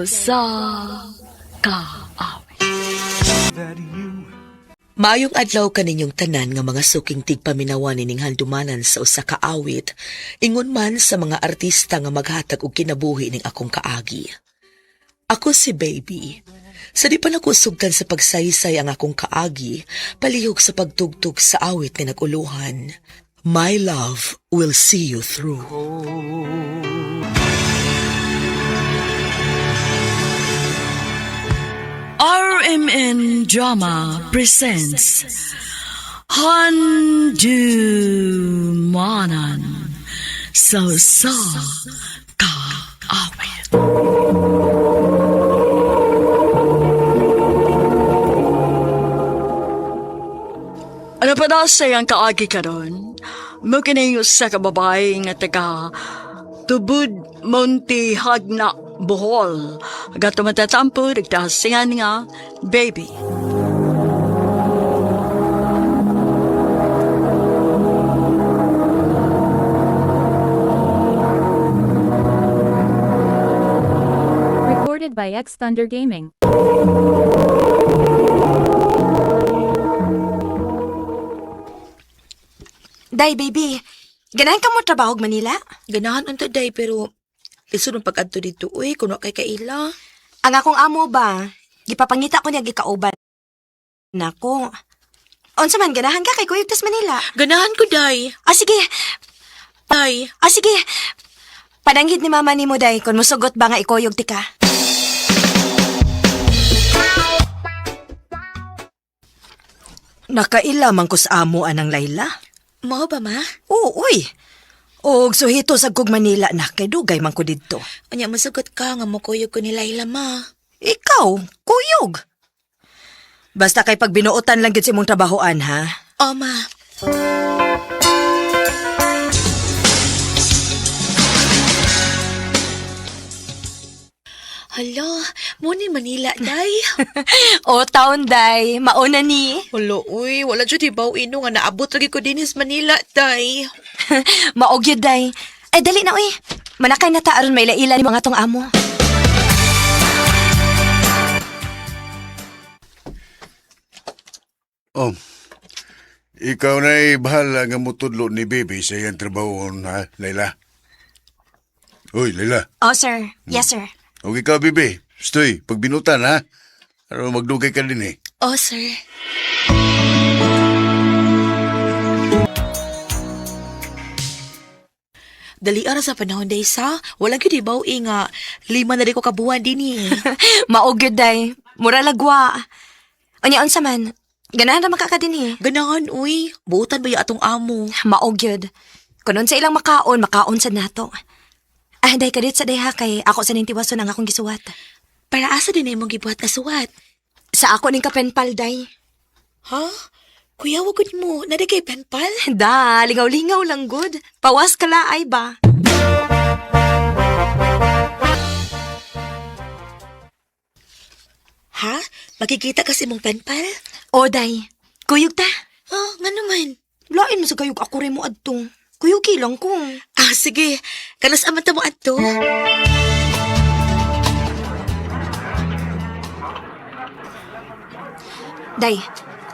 sa kaawit. Maayong adlaw kaninyong tanan nga mga suking tigpaminawan ning handumanan sa usa ka awit, ingon man sa mga artista nga maghatag og kinabuhi ning akong kaagi. Ako si Baby. Sa di pa nakusugtan sa pagsaysay ang akong kaagi, palihog sa pagtugtog sa awit ni naguluhan. My love will see you through. RMN Drama presents Handumanan sa kaawit. Ano pa daw sayang kaagi ka ron? Magkinayo sa kababae nga taga Tubod Monte Hagna Bohol. Gato matatampo, nagtasingan nga, Baby. Recorded by X Thunder Gaming. Day, baby. Ganahan ka mo trabaho og Manila? Ganahan unta day pero lisod ang pag-adto dito. Uy, kuno kay kaila. Ang akong amo ba? Gipapangita ko niya gikauban nako. Unsa man ganahan ka kay Kuyog tas Manila? Ganahan ko day. Ah sige. Day. Ah sige. Padanggit ni mama nimo day kun mosugot ba nga ikuyog ti ka. Nakaila man ko sa amo anang Layla. Mao ba ma? Oo, uy. Og suhito sa kog Manila na kay dugay man ko didto. Unya masugot ka nga mukuyog ko ni Layla ma. Ikaw, kuyog. Basta kay pag binuotan lang gid sa imong trabahoan ha. O ma. Hala, mo ni Manila day. O taon day, mauna ni. Hala, uy, wala dyan ibaw ino nga naabot lagi ko din is Manila day. Maogyod day. Eh dali na uy. Manakay na ta aron may laila ni mga tong amo. Oh, ikaw na'y bahala nga mutudlo ni Baby sa iyang trabaho, ha, Layla? Uy, Layla. Oh sir. Yes sir. Huwag ikaw, Baby. Stoy, pagbinutan, ha? Ano magdugay ka din, eh. O sir. Dali ara sa panahon day sa, wala gyud ibaw nga 5 na di ko kabuhan din eh. Maogyod day. Mura lagwa. Unya unsa man? Ganahan ra makakadinhi. Ganahan uy, buutan ba ya atong amo? Maogyod. Kunon sa ilang makaon sa nato. Ah, day kadit sa day ha kay ako sa nintiwason ang akong gisuwat. Para asa din na imong gibuhat na suwat? Sa ako ning kapenpal day. Ha? Kuya, wagod mo. Nari kay penpal? Da, lingaw-lingaw lang good. Pawas ka laay ba? Ha? Makikita kasi mong penpal? O day, kuyog ta. Oh, nga naman. Lain mo sa kayog ako rin mo adto. Kuyugi lang ko. Ah, sige. Kanas aman ta mo adto. Day,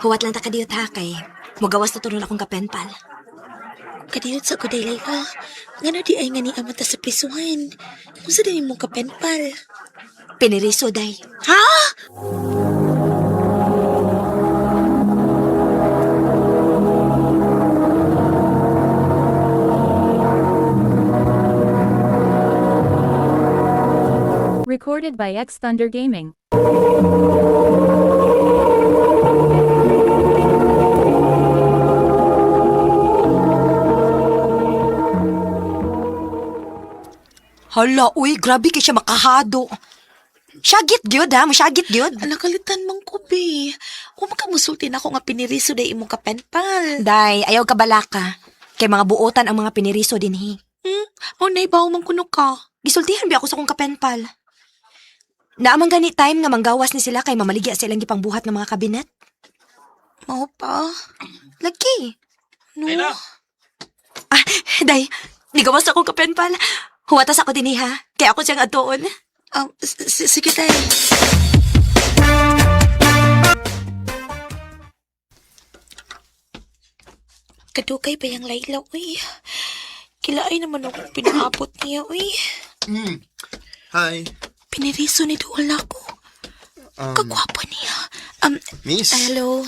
huwat lang ta kadiyot ha kay mugawas na turon akong kapenpal. Kadiyot sa kuday Layla. Nga na di ay nga ni amata sa prisuhan. Kung sa din mong kapenpal. Piniriso, day. Ha? Recorded by X Thunder Gaming. Hala, uy, grabe kay siya makahado. Syagit gyud ha, masyagit gyud. Nakalitan mang kubi. Kung makamusultin ako nga piniriso day imong kapenpal. Day, ayaw ka balaka. Kay mga buotan ang mga piniriso dinhi. O naibaw mang kuno ka. Gisultihan bi ako sa kong kapenpal. Naamang gani time nga manggawas ni sila kay mamaligya sa ilang gipangbuhat ng mga kabinet. Mao pa. Lagi. No. Ah, day, nigawas akong kapenpal. Huwatas ako dinhi ha. Kaya ako siyang atuon. Sige, day. Kadugay ba yung Layla, uy? Kilaay naman akong pinaabot niya, uy. Hi. Piniriso ni Duol ako. Kagwapo niya. Miss. Hello.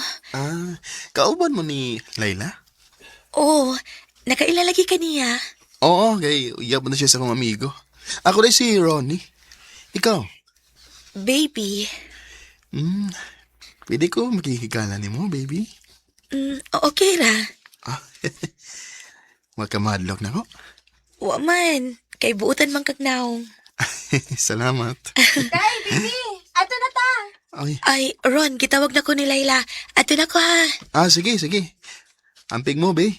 Kauban mo ni Layla? Oh, nakailalagi ka niya. Oo, kay uyab na siya sa akong amigo. Ako rin si Ronnie. Ikaw? Baby. Pwede ko makikigala ni mo, baby? Okay ra. Huwag ka madlock na ko. Wa man. Kay buutan man kagnaong. Salamat. Day, baby! Ato na ta! Ay. Ay, Ron, gitawag na ko ni Layla. Ato na ko ha. Sige. Amping mo, be.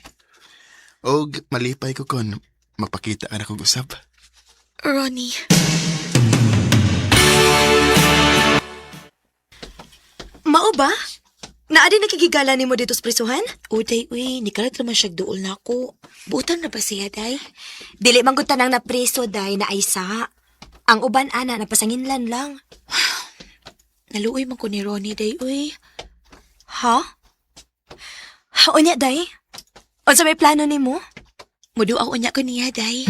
Og malipay ko kon magpakita ka na kong usap. Ronnie. Mao ba? Naadi nakikigala ni mo dito sa prisuhan? Uday, uy, ni kalat naman siya duol na ako. Buutan na ba siya, day? Dili man gud tanang na preso, day, na aysa. Ang uban, ana, napasanginlan lang. Naluoy man ko ni Ronnie, day, uy. Ha? Unya, day? Unsa may plano ni mo? Muduaw unya ko niya, day.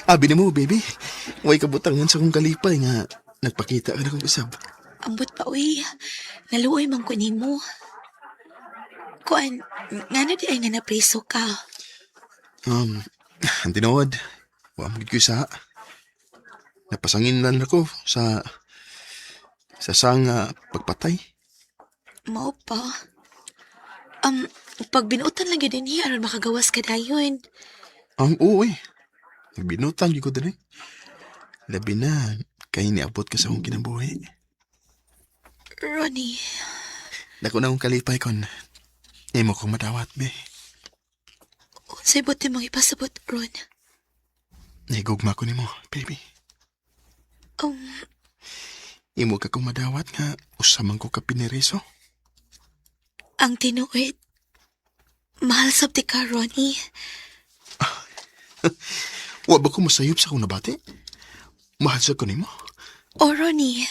Abi na mo, baby. Huwag kabutangan sa kong kalipay nga nagpakita ka na kong usap. Ambot pa, uy. Naluoy man ko ni mo. Kuan, nga na di ay nga napreso ka. Ang tinawad. Huwag mo ko sa... Napasangin lang ako sa sanga pagpatay. Mao pa. Pag binutan lang yun niya, aron makagawas ka dayon. Oo eh. Nagbinutan ko din eh. Labi na, kaya niabot ka sa akong kinabuhi. Ronnie, Dako na akong kalipay kon. Imo kong madawat, be. unsay buti mong ipasabot, Ron? Nahigugma ko ni mo, baby. Imo ka kong madawat nga usamang ko ka piniriso. Ang tinuod. Mahal sabti ka, Ronnie. Wa ba ko masayop sa akong nabati? Mahal sa ko ni mo. O, Ronnie,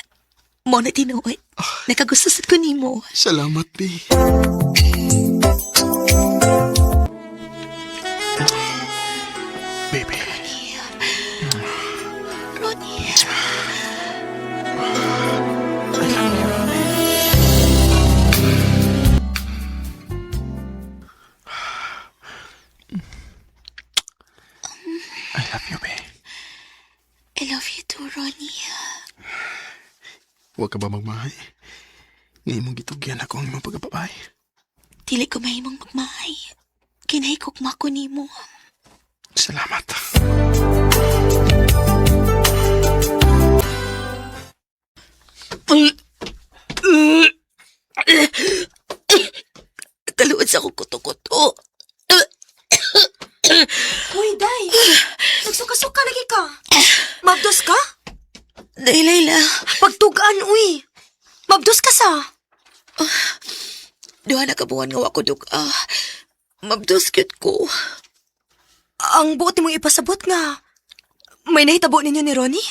mo na tinuod. Nakagusto sa ko nimo. Salamat, be. Baby. Ronnie. I love you, be. I love you too, Ronnie. Huwag ka ba magmahay? Ngayon mong gitugyan ako ang imong pagkapapay. Dili ko mahimong magmahay. Kinahikok ko nimo. Salamat. Taluod sa akong kuto-kuto. Uy, day! Nagsuka-suka lagi ka. Mabdos ka? Day, Layla. Pagtugaan, uy! Mabdos ka sa? Duha na kabuhan nga wako duga. Mabdos gyud ko. Ang buot mong ipasabot nga. May nahitabo ninyo ni Ronnie?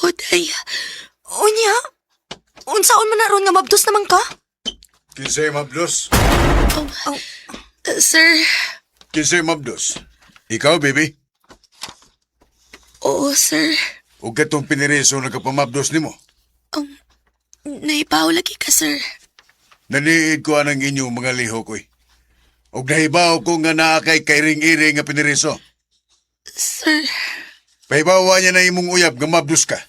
O, day. Unya? Unsaon man na ron nga mabdos naman ka? Kinsay mabdos? Sir. Kinsay mabdos? Ikaw, baby? Oo, sir. O katong piniriso nagkapamabdos ni mo? Naibaw lagi ka, sir. Naniid ko anang inyong mga liho ko'y. O nahibaw ko nga naa kay kairing-iring nga piniriso. Sir. Pahibawa niya na imong uyab nga mabdos ka.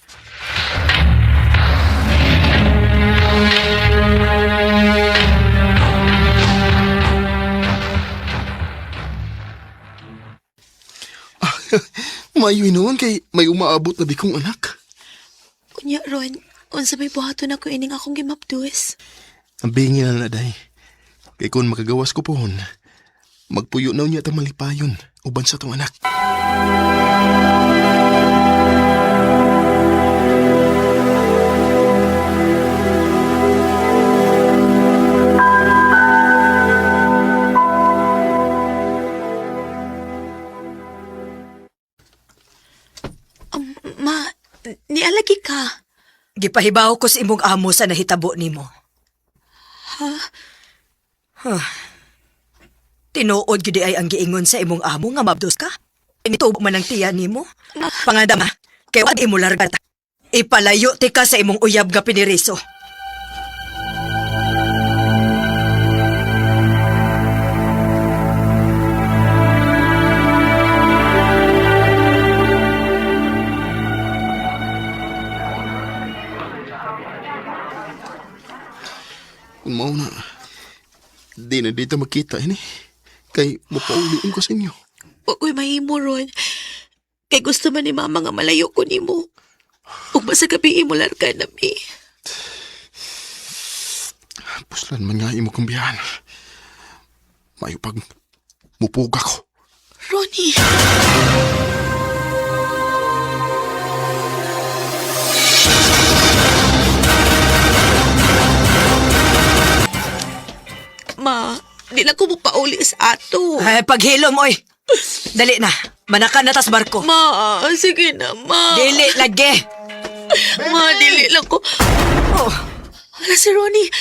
Mayo noon kay may umaabot na bikong anak. Unya, Ron. Unsa may buhaton ako ining akong gimabdues. Ang bingi na day. Kay kung makagawas ko pohon, magpuyo na niya itang malipayon uban sa tong anak. Gipahibaw ko sa imong amo sa nahitabo nimo. Tinuod gyud ay ang giingon sa imong amo nga mabdos ka. Initubo man ang tiyan nimo. Pangandam kay wag imo larga ta. Ipalayo ti ka sa imong uyab nga piniriso. Kung mao na, di na dito makita ini. Kay mapauliin ko sa inyo. Huwag ko'y mahimo ron. Kay gusto man ni mama nga malayo ko nimo. Ug basta gabi mo larga na mi. Puslan man nga imo kong biyahan. Mayo pag mupuga ko. Ronnie! Ma, di na ko mo pauli sa ato. Ay, paghilom oy. Dali na. Manakan na tas barko. Ma, sige na, ma. Dili lagi. Ma, dili lang ko. Oh, Ala si Ronnie.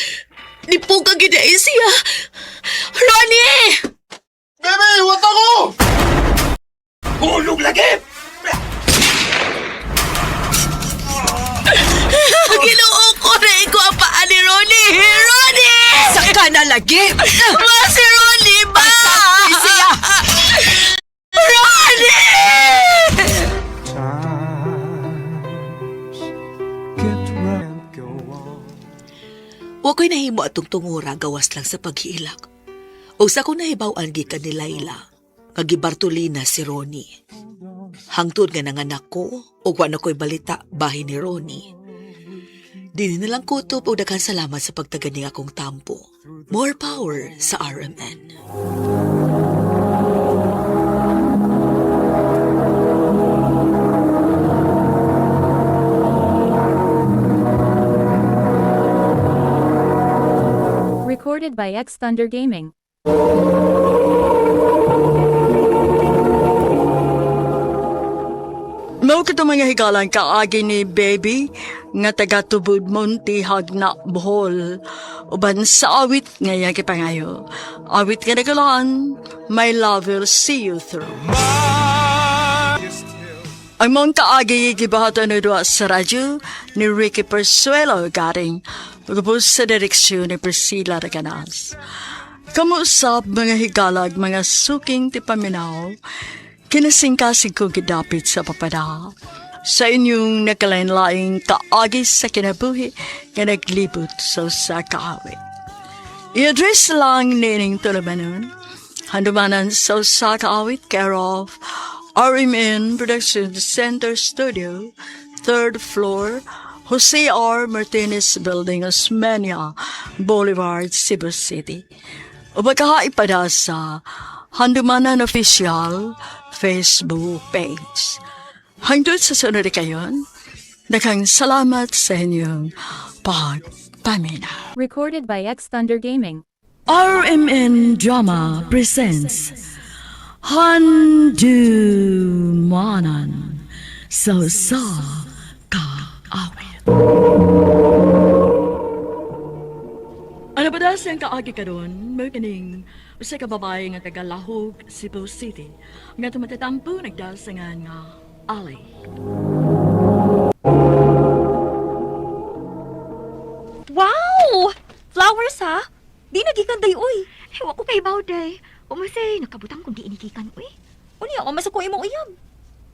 Di po ka gidain siya. Ronnie! Bebe, iwat ako! Hulog lagi! Ginoo ko na ikaw ang paa ni Ronnie! Ronnie! saka na lagi. Ma, si Ronnie ba? Siya. Ronnie! Wa ko'y nahimo atong tungura gawas lang sa paghilak. O sa ko nahibaw-an gikan ni Layla, nga gibartolina si Ronnie. Hangtod nga nanganak ko, o wa na ko'y balita bahin ni Ronnie. Dili na lang kutob o daghang salamat sa pagtaganing akong tampo. More power sa RMN. Recorded by X Thunder Gaming. Mao kito mga higalan kaagi ni baby nga taga Tubod Monte Hagna Bohol uban sa awit nga kipangayo. Awit nga nagalaan, my love will see you through. Ang mong kaagi gibahatan na doon sa radyo ni Ricky Persuelo garing pagkapos sa direksyon ni Priscilla Raganas. Kamusap mga higalag mga suking tipaminaw kinasingkasing ko gidapit sa papada sa inyong nakalain-laing kaagis sa kinabuhi nga naglibot sa kaawit. I-address lang nining tulumanon, handumanan sa kaawit care of RMN Production Center Studio, 3rd floor, Jose R. Martinez Building, Osmeña, Boulevard, Cebu City. O magkakaipada sa Handumanan Official Facebook page. Hangtod sa sunod kayon, daghang salamat sa inyong pagpamina. Recorded by X Thunder Gaming. RMN Drama presents Handumanan sa kaawit. Ano ba dahil siyang kaagi ka doon? May kaning usa ka babae nga taga Lahog, Cebu City. Nga tumatatampo nagdasangan nga Ali. Wow! Flowers ha? Di nagikan day uy. Ewa ko kay Bauday. Umasay, nakabutang kung di inikikan, uy. Unya, o masa ko imong uyab.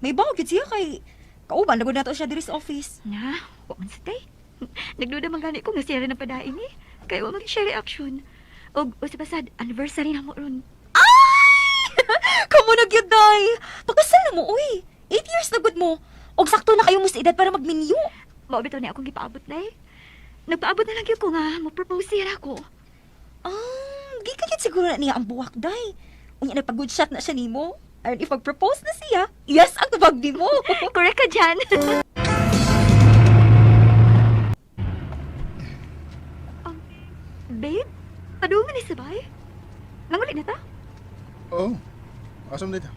May bagid siya kay kauban lagod nato siya diri sa office. Na, wa man sa day. Nagduda man gani ko nga siya rin ang padain eh. Kaya wa mag-share reaction. Og, usapasad, anniversary na mo ron. Kamu na gyud day. Pakasal na mo uy. 8 years na gud mo. Og sakto na kayo mo sa edad para magminyo. Maubito na akong gipaabot, day. Nagpaabot na lang yun ko nga, mo-propose siya ako. Gikagit siguro na niya ang buwak day. Unya nagpag-good shot na siya nimo. Aron ipag-propose na siya. Yes, ang tubag di mo. Correct ka dyan. Babe, paduman ni sabay? Nangulit na ta? Oo. Asam na ito.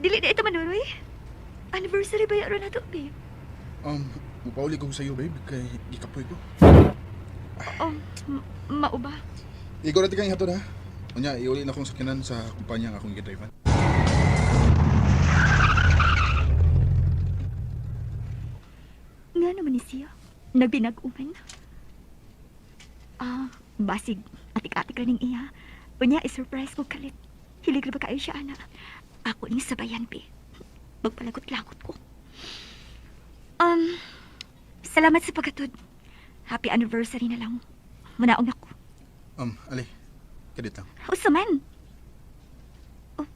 Dili na ito manuroy. Anniversary ba yaro na to, babe? Mupauli ko sa iyo, babe, kay gikapoy ko. Oh, mao ba? Igo natin kang hatod ha. Unya, iuli na akong sakinan sa kumpanya nga akong gidrivean. Nga naman ni siya. Nagbinag-uman. Basig. Atik-atik rin iya. Unya, isurprise ko kalit. Hilig na ba kayo siya, ana? Ako ning sabayan, pi. Magpalagot-lagot ko. Salamat sa pagkatod. Happy anniversary na lang. Munaong ako. Ali. Kadit lang. Usaman. Oh,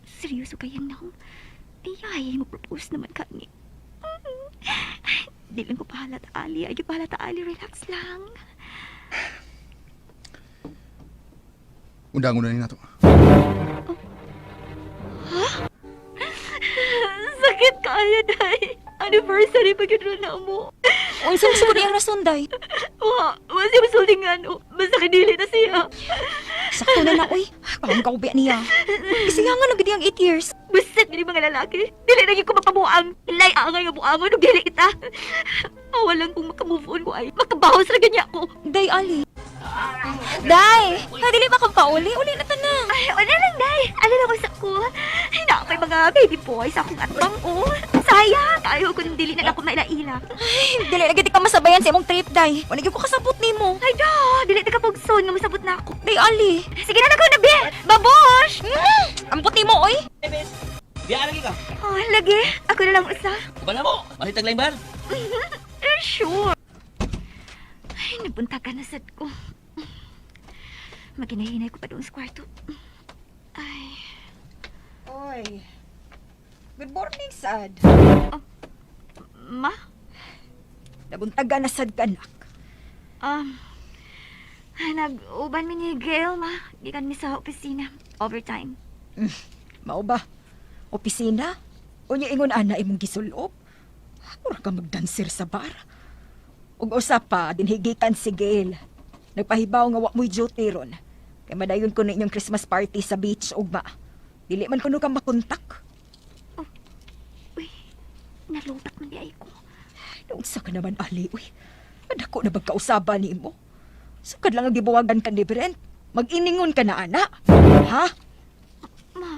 seryoso kayang na ako. Ay, mo propose naman kami. Di lang ko pahalata, Ali. Ay, pahalata, Ali. Relax lang. Undangon na rin na to. Sakit kaya, Day. Anniversary pa yun na mo. Unsa mo sugod iyang rason, day? Masih masulting nga, no? Basta kinili na siya. Sakto na na, uy. Parang kaubya niya. Isihangan na gid ang 8 years. Buset, gini mga lalaki. Dili na yung ko mapabuang. Ilay angay nga buangon, nung dili kita. Awalang kung makamove on ko ay makabahos na ganyan ko. Day, Ali. Day! Dili ba kang pauli? Uli na tanang. Ay, wala lang, Day. Alin ako sa ko. Ay, nakapay mga baby boys akong atbang, oh. Sayang! Ayaw ko nung dili na ako mailaila. Ay, dili na gid ka masabayan sa imong trip, day. Wala gyud ko kasabot nimo. Ay, da! Dili na kapagson nga masabot na ako. Day, Ali. Sige na ko na, be! Babosh! Ampot nimo, oy. Di lagi ka. Oh, lagi. Ako na lang usa. Bala mo. Malitag lang bar. Sure. Ay, napunta ka na sad ko. Maginahinay ko pa doon sa kwarto. Ay. Oy. Good morning, Sad. Ma? Nabuntaga na sad ka, anak. Nag-uban mi ni Gail, ma. Gikan mi sa opisina. Overtime. Mao ba? Opisina? Unya ingon ana imong gisulop? Mura ka magdanser sa bar. Ug usa pa dinhigikan si Gail. Nagpahibaw nga wa mo'y duty ron. Kay madayon ko na inyong Christmas party sa beach ugma. Dili man kuno ka makontak. Uy, nalutak man di ay ko. Naunsa ka naman, Ali, uy. Nadako na bagkausaban ni mo. Sukad lang ang gibuwagan ka ni Brent. Mag-iningon ka na, ana. Ha? Ma.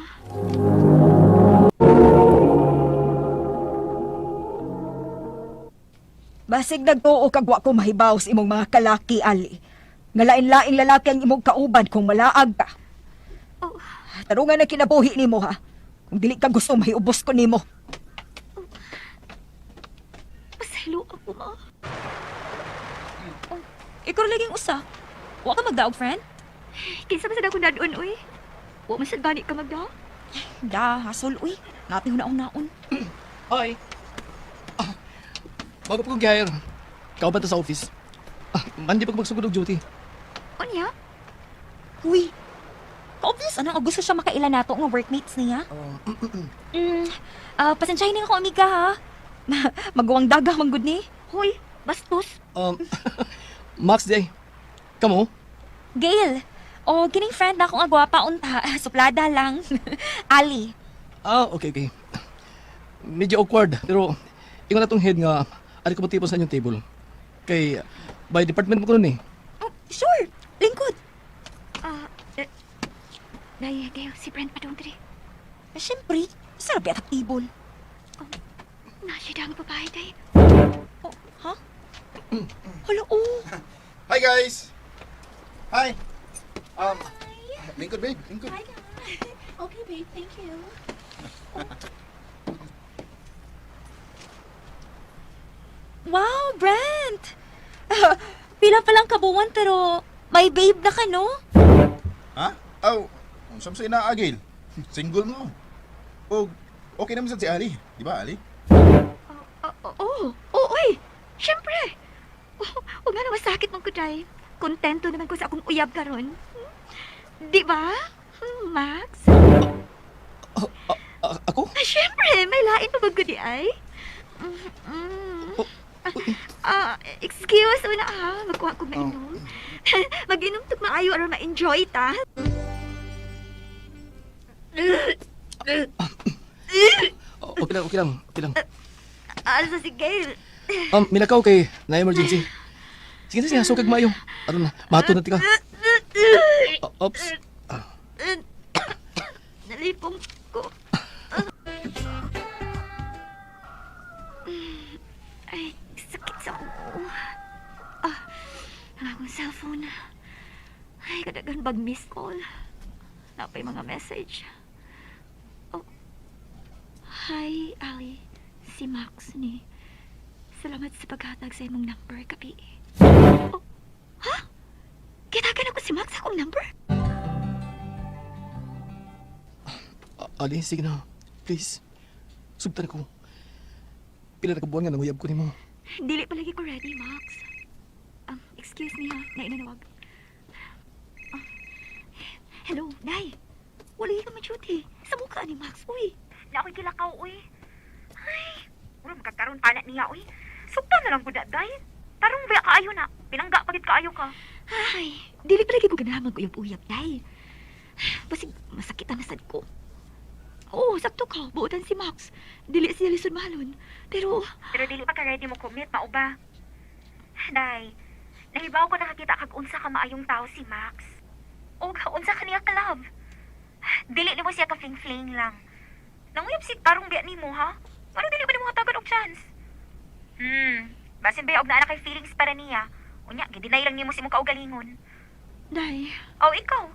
Basig nagtuo kag wa ko mahibaw sa imong mga kalaki, Ali. Nga lain-laing lalaki ang imong kauban kung malaag ka. Oh, Tarungan na kinabuhi nimo, ha? Kung dili ka gusto, mahiubos ko nimo. pasaylo ako, ma. Ikaw laging usa. Wa ka magdaog, friend? Kinsa ba sa dako na doon, uy? Wa man sad bani ka magda? Da, hasol, uy. Ngati hunaon-naon. Hoy. Bago pa kong gihire. Kauban ta sa office. Mandi pag magsugod og duty. Unya? Uy. Obvious, anang gusto siya makaila nato nga workmates niya. Pasensyahin nga ko, amiga, ha? Magawang daga, manggod ni. Hoy, bastos. Max day. Kamo? Gail. O, kining friend na akong agwapa unta. Suplada lang. Ali. Okay. Medyo awkward. Pero, ingon na tong head nga, ali ko matipon sa inyong table. Kay, by department mo ko nun eh. Oh, sure. Lingkod. Dahil, Gail, si Brent pa doon, Dre. Siyempre, sarap yatak tibol. Nasya ang babae, Day. Oh, ha? Hala, oh. Hi, guys! Hi! Lingkod, babe. Lingkod. Okay, babe, thank you. Wow, Brent! Pila pa lang kabuwan pero may babe na ka, no? Ha? Saan sa inaagil? Single mo. O, okay naman si Ali. Di ba, Ali? Uy! Siyempre! Huwag nga naman sakit mong kuday. Kontento naman ko sa akong uyab karon. Di ba? Max? Ako? Siyempre! May lain pa bago di ay. Excuse mo na ha. Magkuha ko mainom. Mag-inom ito maayo aron ma-enjoy ta. Okay lang. Asa si Gail? Minakaw kay na emergency. Sige na siya, sukag mayo. Aron na, mato na tika. Oops. Nalipong ko. Ay, sakit sa ulo. Ang akong cellphone. Ay, kadagan bag miss call. Napay mga message. Oh. Hi, Ali. Si Max ni. Salamat sa paghatag sa imong number, kapi. Oh. Ha? Kitagan ako si Max sa akong number? Ali, sige na. Please. Sugtan ako. Pila na kabuan nga nanguyab ko ni mo. Dili pa lagi ko ready, Max. Excuse me ha, nainanawag. Hello, Nay. Wala ka ma-duty. Sa mukha ni Max, uy. Na ako'y kilakaw, uy. Ay, wala magkakaroon pa na niya, uy. Sugta na lang ko da, day. Tarong ba kaayo na? Pinangga pagit kaayo ka. Ay, dili pa lagi ko ganahan mag-uyab-uyab, Nay. Basig, masakitan na sad ko. Oo, sakto ka. Buotan si Max. Dili siya lisod mahalon. Pero Pero dili pa ka ready mo commit, mao ba? Day, nahibaw ko nakakita kag unsa ka maayong tao si Max. O unsa ka niya ka-love. Dili ni mo siya ka fling-fling lang. Nanguyab si tarong biya ni mo, ha? Ano dili ba ni mo hatagan og chance? Basin ba og naa na kay feelings para niya? Unya, gidinay lang nimo si mong kaugalingon. Day, O ikaw.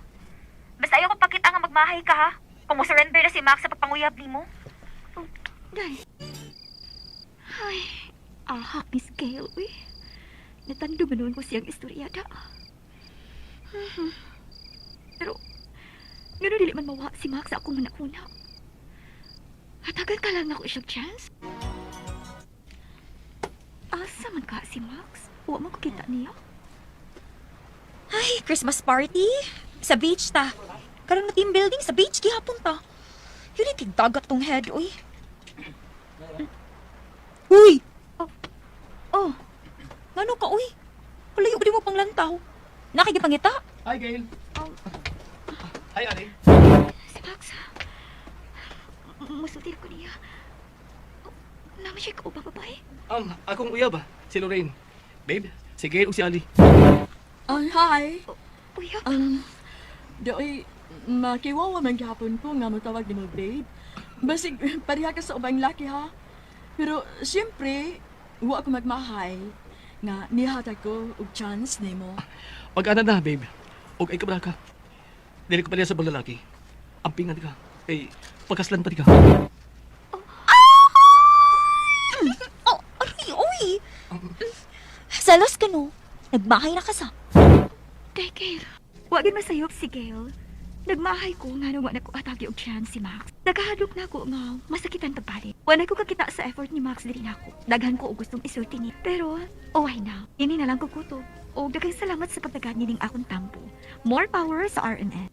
Basta ayaw ko pakita nga magmahay ka, ha? Kung mo surrender na si Max sa pagpanguyab ni mo. Day. Ay, ahak ni Scale, uy. Natando manuan ko siyang istoryada. Pero, gano'n dili man mawa si Max sa akong manakuna. Hatagan ka lang ako isang chance. Asa man ka si Max? Huwag mo ko kita niya. Ay, Christmas party? Sa beach ta. Karon na team building sa beach gihapon ta. Yun dagat tong head, uy. Uy! Oh, ngano ka, uy? Kalayo ba di mo pang lantaw? Nakikipangita? Hi, Gail. Hi, Ali. Si Max, musutin ko niya. Naman siya ka ba babae? Akong uyab, si Lorraine. Babe, si Gail o si Ali. Hi. Uyab? Doy, makiwawa man gihapon ko nga matawag ni mo, babe. Basig, pariha ka sa ubang laki, ha? Pero, siyempre, huwag ako magmahay nga nihatag ko og chance ni mo. Pag-ana na, babe. Og ay kabra ka. Dili ko pa sa bang lalaki. Ampingan ka. Kay, pagkaslan pa di ka. Oh, aray, uy! Salos ka no? Nagmahay na ka sa. Kay Gail, wagin masayop si Gail. Nagmahay ko nga nung wala ko atagi og chance si Max. Nagahadlok na ako nga masakitan pagbalik. Wala ko kakita sa effort ni Max diri nako. Daghan ko og gustong isulti ni. Pero, why na? Ini na lang ko kutob. O daghang salamat sa pagtagad nining akong tampo. More power sa RNN.